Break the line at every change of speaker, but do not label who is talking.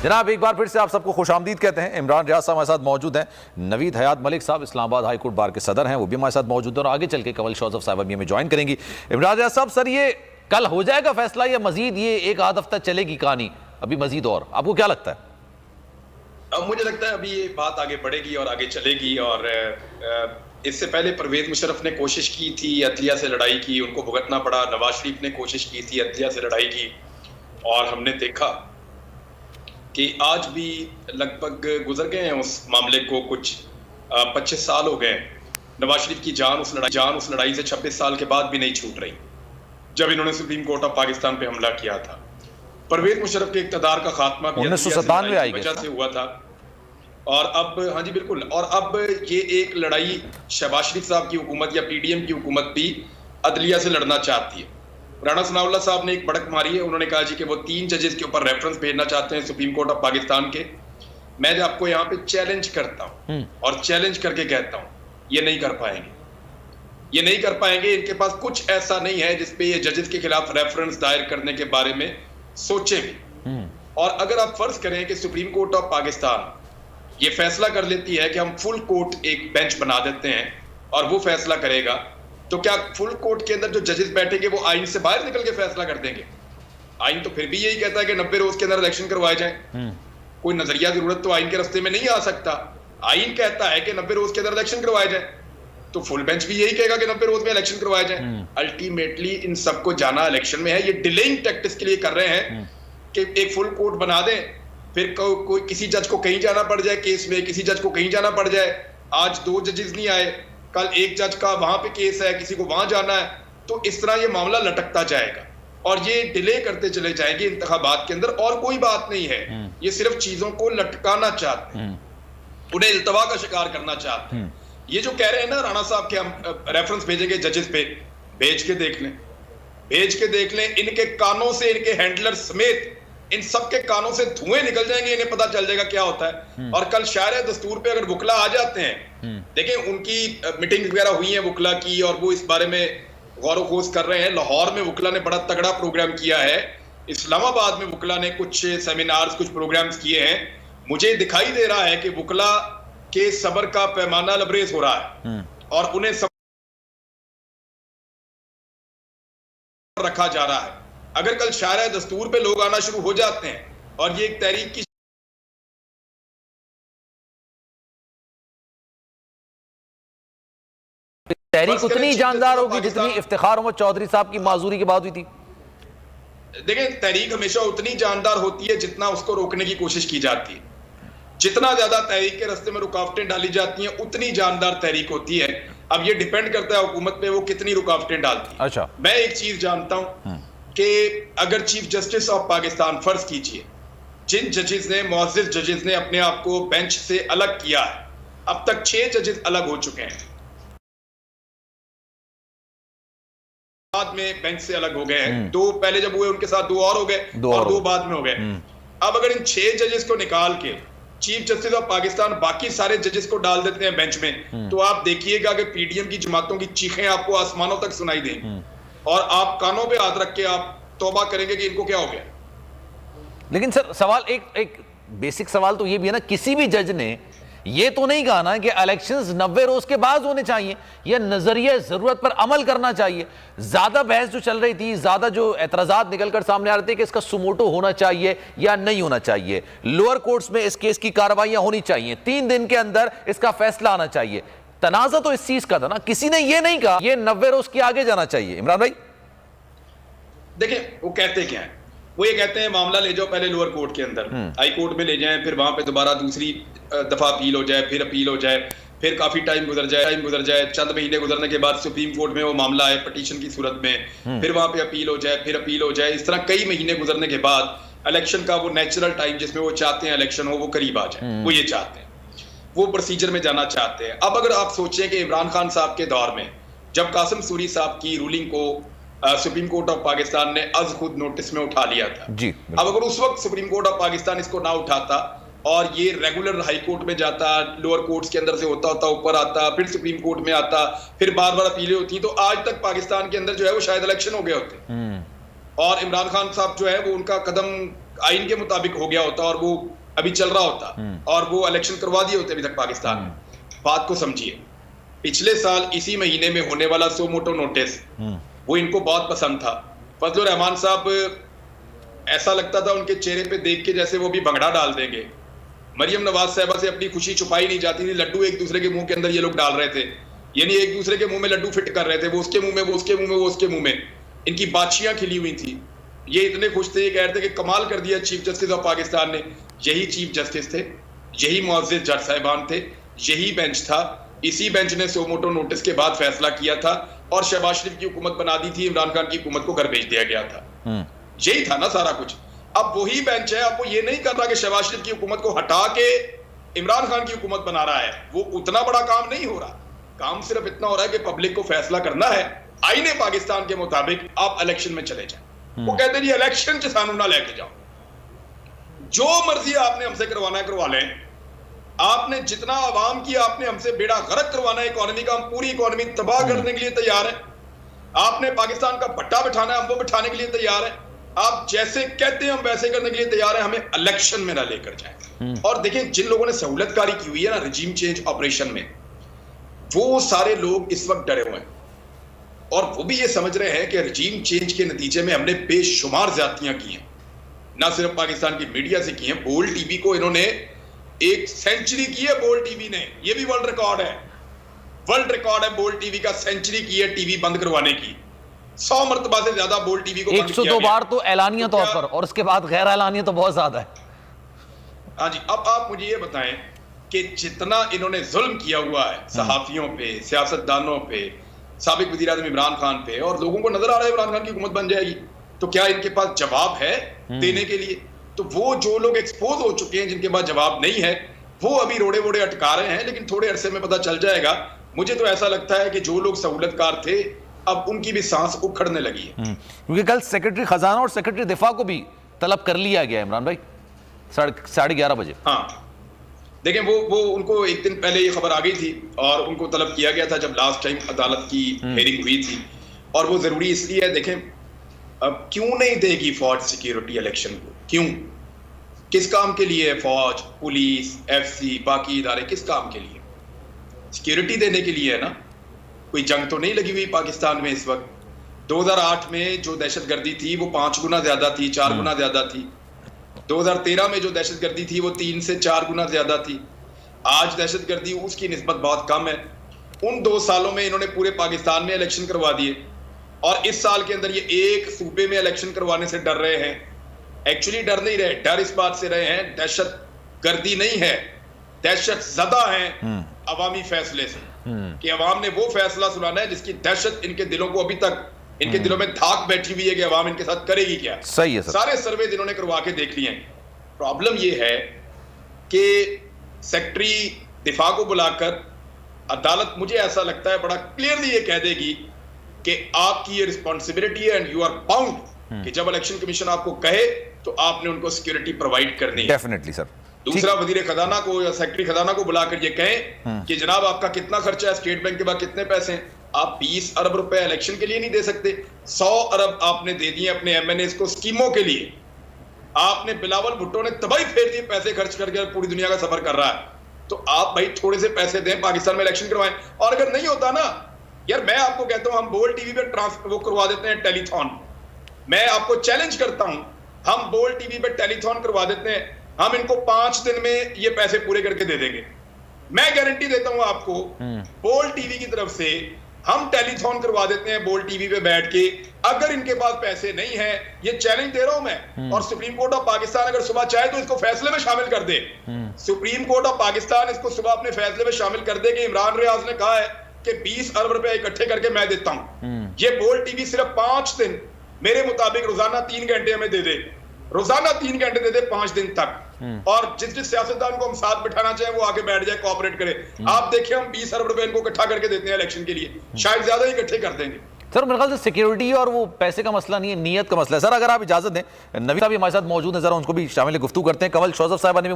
जनाब एक बार फिर से आप सबको खुशामदीद कहते हैं। इमरान रियाज साहब हमारे साथ मौजूद हैं। नवीद हयात मलिक साहब इस्लामाबाद हाई कोर्ट बार के सदर हैं, वो भी हमारे साथ मौजूद हैं और आगे चल के कवल शौजफ साहब भी हमें ज्वाइन करेंगी। इमरान रियाज साहब, सर ये कल हो जाएगा फैसला या मजीद ये एक आध हफ्ता चलेगी कहानी, अभी मजीद और आपको क्या लगता है?
मुझे लगता है अभी ये बात आगे बढ़ेगी और आगे चलेगी। और इससे पहले परवेज मुशर्रफ ने कोशिश की थी, अदलिया से लड़ाई की, उनको भुगतना पड़ा। नवाज शरीफ ने कोशिश की थी, अदलिया से लड़ाई की, और हमने देखा कि आज भी लगभग गुजर गए हैं उस मामले को, कुछ 25 साल हो गए। नवाज शरीफ की जान उस लड़ाई से 26 साल के बाद भी नहीं छूट रही, जब इन्होंने सुप्रीम कोर्ट ऑफ पाकिस्तान पे हमला किया था। परवेज मुशर्रफ के इक़्तिदार का खात्मा
1997
वजह से हुआ था। और अब हाँ जी बिल्कुल, और अब ये एक लड़ाई शहबाज शरीफ साहब की हुकूमत या पीडीएम की हुकूमत भी अदलिया से लड़ना चाहती है। राणा सनाउल्लाह साहब ने एक बड़क मारी है, उन्होंने कहा जी कि वो 3 जजेस के ऊपर रेफरेंस भेजना चाहते हैं सुप्रीम कोर्ट ऑफ पाकिस्तान के। मैं आपको यहाँ पे चैलेंज करता हूँ और चैलेंज करके कहता हूँ, ये नहीं कर पाएंगे, ये नहीं कर पाएंगे। इनके पास कुछ ऐसा नहीं है जिसपे ये जजेस के खिलाफ रेफरेंस दायर करने के बारे में सोचे भी। और अगर आप फर्ज करें कि सुप्रीम कोर्ट ऑफ पाकिस्तान ये फैसला कर लेती है कि हम फुल कोर्ट एक बेंच बना देते हैं और वो फैसला करेगा, तो क्या फुल कोर्ट के अंदर जो जजेस बैठेंगे वो आइन से बाहर निकल के फैसला कर देंगे? आइन तो फिर भी यही कहता है कि 90 रोज के अंदर इलेक्शन करवाए जाए। कोई नजरिया जरूरत तो आइन के रास्ते में नहीं आ सकता। आइन कहता है कि 90 रोज के अंदर इलेक्शन करवाए जाए, तो फुल बेंच भी यही कहेगा कि 90 रोज में इलेक्शन करवाए जाए। अल्टीमेटली इन सबको जाना इलेक्शन में है। ये डिलेइंग टैक्टिक्स के लिए कर रहे हैं कि एक फुल कोर्ट बना दें, फिर कोई किसी जज को कहीं जाना पड़ जाए केस में, किसी जज को कहीं जाना पड़ जाए। आज 2 जजेस नहीं आए, कल एक जज का वहां पे केस है, किसी को वहां जाना है, तो इस तरह ये मामला लटकता जाएगा और ये डिले करते चले जाएंगे इंतखाबात के अंदर। और कोई बात नहीं है, ये सिर्फ चीजों को लटकाना चाहते हैं, उन्हें इल्तवा का शिकार करना चाहते हैं। ये जो कह रहे हैं ना राणा साहब के हम रेफरेंस भेजेंगे जजेस पे, भेज के देख लें, भेज के देख लें। इनके कानों से, इनके हैंडलर समेत इन सबके कानों से धुएं निकल जाएंगे, इन्हें पता चल जाएगा क्या होता है। और कल शायर दस्तूर पे अगर वुकला आ जाते हैं, देखें उनकी मीटिंग वगैरह हुई है वुकला की और वो इस बारे में गौर खोज कर रहे हैं। लाहौर में वुकला ने बड़ा तगड़ा प्रोग्राम किया है, इस्लामाबाद में वुकला ने कुछ सेमिनार्स, कुछ प्रोग्राम्स किए हैं। मुझे दिखाई दे रहा है कि वुकला के सब्र का पैमाना लबरेज हो रहा है और उन्हें रखा जा रहा है। अगर कल शायर दस्तूर पे लोग आना शुरू हो जाते हैं और ये एक तहरीक की
तहरीक उतनी जानदार होगी जितनी इफ्तिखार अहमद चौधरी साहब की माजूरी के बाद हुई थी।
देखें, तहरीक हमेशा उतनी जानदार होती है जितना उसको रोकने की कोशिश की जाती है। जितना ज्यादा तहरीक के रास्ते में रुकावटें डाली जाती हैं, उतनी जानदार तहरीक होती है। अब ये डिपेंड करता है हुकूमत पे वो कितनी रुकावटें डालती है।
अच्छा,
मैं एक चीज जानता हूं कि अगर चीफ जस्टिस ऑफ पाकिस्तान, फर्ज कीजिए जिन जजेस ने, मुअज़्ज़िज़ जजेस ने अपने आप को बेंच से अलग किया है, अब तक 6 जजेस अलग हो चुके हैं, बाद में बेंच से अलग हो गए हैं। 2 पहले जब हुए उनके साथ 2 और हो गए और 2 बाद में हो गए। अब अगर इन 6 जजेस को निकाल के चीफ जस्टिस ऑफ पाकिस्तान बाकी सारे जजेस को डाल देते हैं बेंच में, तो आप देखिएगा कि पीडीएम की जमातों की चीखें आपको आसमानों तक सुनाई देंगी और आप कानों पे हाथ रख के आप तौबा करेंगे कि इनको क्या हो गया।
लेकिन सर सवाल एक बेसिक सवाल तो ये भी है ना, किसी भी जज ने ये तो नहीं कहा ना कि इलेक्शंस 90 रोज के बाद होने चाहिए या नजरिया जरूरत पर अमल करना चाहिए। ज्यादा बहस जो चल रही थी, ज्यादा जो एतराजात निकलकर सामने आ रहे थे कि इसका सुमोटो होना चाहिए या नहीं होना चाहिए, लोअर कोर्ट्स में इस केस की कार्रवाइयां होनी चाहिए, 3 दिन के अंदर इसका फैसला आना चाहिए। तनाजा तो इस चीज का था ना, किसी ने ये नहीं कहा ये 90 रोज के आगे जाना चाहिए। इमरान भाई
देखिए वो कहते क्या है, वो ये कहते हैं मामला ले जाओ पहले लोअर कोर्ट के अंदर, हाई कोर्ट में ले जाएं, फिर वहां पे दोबारा दूसरी दफा अपील हो जाए, फिर अपील हो जाए, फिर काफी टाइम गुजर जाए, चंद महीने गुजरने के बाद सुप्रीम कोर्ट में वो मामला आए पटिशन की सूरत में, फिर वहां पे अपील हो जाए, फिर अपील हो जाए। इस तरह कई महीने गुजरने के बाद इलेक्शन का वो नेचुरल टाइम जिसमें वो चाहते हैं इलेक्शन हो वो करीब आ जाए, वो ये चाहते हैं, वो प्रोसीजर में जाना चाहते हैं। अब अगर आप सोचें कि इमरान खान साहब के दौर में जब कासिम सूरी साहब की रूलिंग को सुप्रीम कोर्ट ऑफ पाकिस्तान ने अज खुद नोटिस में उठा लिया था
जी,
अब अगर उस वक्त सुप्रीम कोर्ट ऑफ पाकिस्तान इसको ना उठाता और ये रेगुलर हाई कोर्ट में जाता, लोअर कोर्ट्स के अंदर से होता ऊपर आता, फिर सुप्रीम कोर्ट में आता, फिर बार बार अपीलें होती, तो आज तक पाकिस्तान के अंदर जो है वो शायद इलेक्शन हो गए होते। और इमरान खान साहब जो है वो उनका कदम आइन के मुताबिक हो गया होता और वो अभी चल रहा होता और वो इलेक्शन करवा दिए होते अभी तक पाकिस्तान में। बात को समझिए, पिछले साल इसी महीने में होने वाला सो मोटो नोटिस वो इनको बहुत पसंद था। फजलुर रहमान साहब ऐसा लगता था उनके चेहरे पे देख के जैसे वो भी भंगड़ा डाल देंगे। मरियम नवाज साहबा से अपनी खुशी छुपाई नहीं जाती थी। लड्डू एक दूसरे के मुंह के अंदर ये लोग डाल रहे थे, यानी एक दूसरे के मुंह में लड्डू फिट कर रहे थे, वो उसके मुंह में, वो उसके मुंह में, वो उसके मुंह में। इनकी बाछियां खिली हुई थी। ये इतने खुश थे, ये कह रहे थे कि कमाल कर दिया चीफ जस्टिस ऑफ पाकिस्तान ने। यही चीफ जस्टिस थे, यही मुअज़्ज़िज़ जज साहिबान थे, यही बेंच था। इसी बेंच ने सोमोटो नोटिस के बाद फैसला किया था और शहबाज शरीफ की हुकूमत बना दी थी, इमरान खान की हुकूमत को घर भेज दिया गया था। यही था ना सारा कुछ। अब वही बेंच है, अब वो ये नहीं कर रहा कि शहबाज शरीफ की हुकूमत को हटा के इमरान खान की हुकूमत बना रहा है। वो उतना बड़ा काम नहीं हो रहा। काम सिर्फ इतना हो रहा है कि पब्लिक को फैसला करना है आईने पाकिस्तान के मुताबिक, आप इलेक्शन में चले जाए। वो कहते हैं इलेक्शन च सानू ना लेके जाओ, जो मर्जी आपने हमसे करवाना है करवा लें। आपने जितना आवाम की आपने हमसे बेड़ा गर्क करवाना है इकोनॉमी का, हम पूरी इकोनॉमी तबाह करने के लिए तैयार है। आपने पाकिस्तान का भट्टा बिठाना है, हम वो बिठाने के लिए तैयार है। आप जैसे कहते हैं हम वैसे करने के लिए तैयार है, हमें इलेक्शन में ना लेकर जाए। और देखें, जिन लोगों ने सहूलतकारी की हुई है ना रिजीम चेंज ऑपरेशन में, वो सारे लोग इस वक्त डरे हुए हैं और वो भी ये समझ रहे हैं कि रिजीम चेंज के नतीजे में हमने बेशुमार ज्यादतियां की हैं। ना सिर्फ पाकिस्तान की मीडिया से की हैं, बोल्ड टीवी को इन्होंने 1 सेंचुरी की है। बोल्ड टीवी ने, ये भी वर्ल्ड रिकॉर्ड है, वर्ल्ड रिकॉर्ड है बोल्ड टीवी का। सेंचुरी की है टीवी बंद करवाने की। 100 मरतबा से ज्यादा बोल्ड टीवी को
102 बार तो ऐलानिया तौर पर, और उसके बाद गैर ऐलानिया तो बहुत ज्यादा है।
हाँ जी, अब आप मुझे ये बताएं कि जितना इन्होंने जुल्म किया हुआ है सहाफियों पे, सियासतदानों पे, साबिक वज़ीर आज़म इमरान खान पे, और लोगों को नजर आ रहा है इमरान खान की हुकूमत बन जाएगी, तो क्या इनके पास जवाब है देने के लिए? तो वो जो लोग एक्सपोज हो चुके हैं, जिनके पास जवाब नहीं है, वो अभी रोड़े वोड़े अटका रहे हैं, लेकिन थोड़े अरसे में पता चल जाएगा। मुझे तो ऐसा लगता है कि जो लोग सहूलतकार थे, अब उनकी भी सांस उखड़ने लगी है।
क्योंकि कल सेक्रेटरी खजाना और सेक्रेटरी दिफा को भी तलब कर लिया गया इमरान भाई 11:30 बजे।
हाँ, देखें, वो उनको एक दिन पहले ये खबर आ गई थी और उनको तलब किया गया था जब लास्ट टाइम अदालत की हेयरिंग हुई थी। और वो जरूरी इसलिए है, देखें, अब क्यों नहीं देगी फौज सिक्योरिटी इलेक्शन को? क्यों? किस काम के लिए है फौज, पुलिस, एफसी, बाकी इदारे किस काम के लिए? सिक्योरिटी देने के लिए है ना। कोई जंग तो नहीं लगी हुई पाकिस्तान में इस वक्त। 2008 में जो दहशतगर्दी थी वो 5 गुना ज्यादा थी, 4 गुना ज्यादा थी। 2013 में जो दहशतगर्दी थी वो 3 से 4 गुना ज्यादा थी। आज दहशतगर्दी उसकी निस्बत बहुत कम है। उन 2 सालों में इन्होंने पूरे पाकिस्तान में इलेक्शन करवा दिए और इस साल के अंदर ये एक सूबे में इलेक्शन करवाने से डर रहे हैं। एक्चुअली डर नहीं रहे, डर इस बात से रहे हैं, दहशतगर्दी नहीं है, दहशत ज़दा है अवामी फैसले से, कि अवाम ने वो फैसला सुनाना है जिसकी दहशत इनके दिलों को, अभी तक इनके दिलों में धाक बैठी हुई है कि अवाम इनके साथ करेगी क्या।
सही है सर।
सारे सर्वे इन्होंने करवा के देख लिए हैं। प्रॉब्लम ये है कि सेक्रेटरी दिफा को बुलाकर अदालत, मुझे ऐसा लगता है, बड़ा क्लियरली ये कह देगी कि आपकी ये रिस्पॉन्सिबिलिटी है एंड यू आर बाउंड, कि जब इलेक्शन कमीशन आपको कहे तो आपने उनको सिक्योरिटी प्रोवाइड करनी है।
Definitely sir.
दूसरा, वजीर खजाना को या सेक्रेटरी खजाना को बुलाकर ये कहें कि जनाब आपका कितना खर्चा है, स्टेट बैंक के बाद कितने पैसे हैं। आप 20 अरब रुपए इलेक्शन के लिए नहीं दे सकते, 100 अरब आपने दे दिए अपने एमएनएस को स्कीमों के लिए। आपने बिलावल भुट्टो ने तबाही फेर दिए, पैसे खर्च करके पूरी दुनिया का सफर कर रहा है, तो आप भाई थोड़े से पैसे दें, पाकिस्तान में इलेक्शन करवाएं। और अगर नहीं होता ना यार, मैं आपको कहता हूं, हम बोल्ड टीवी पे वो करवा देते हैं टेलीथॉन। मैं आपको चैलेंज करता हूं, हम बोल्ड टीवी पे टेलीथॉन करवा देते हैं, हम इनको 5 दिन में ये पैसे पूरे करके दे देंगे। मैं गारंटी देता हूं आपको, बोल्ड टीवी की तरफ से हम टेलीथॉन करवा देते हैं बोल्ड टीवी पे बैठ के। अगर इनके पास पैसे नहीं है, ये चैलेंज दे रहा हूं मैं, और सुप्रीम कोर्ट ऑफ पाकिस्तान अगर सुबह चाहे तो इसको फैसले में शामिल कर दे। सुप्रीम कोर्ट ऑफ पाकिस्तान इसको सुबह अपने फैसले में शामिल कर दे कि इमरान रियाज ने कहा है कि 20 अरब रुपए इकट्ठे करके मैं देता हूं। ये बोल्ड टीवी सिर्फ 5 दिन मेरे मुताबिक रोजाना 3 घंटे हमें दे दे, रोजाना 3 घंटे दे दे 5 दिन तक, और जिस सियासतदान को हम साथ बिठाना चाहें वो आके बैठ जाए, कोऑपरेट करे। आप देखिए, हम 20 अरब रुपए इनको इकट्ठा करके देते हैं इलेक्शन के लिए, शायद ज्यादा ही इकट्ठे कर देंगे।
सर मेरे ख्याल से सिक्योरिटी और वो पैसे का मसला नहीं है, नीयत का मसला है। सर अगर आप इजाजत दें, नवीद साहब हमारे साथ मौजूद है, जरा उनको भी शामिल गुफ्तगू करते हैं। कमल शौजफ साहब ने भी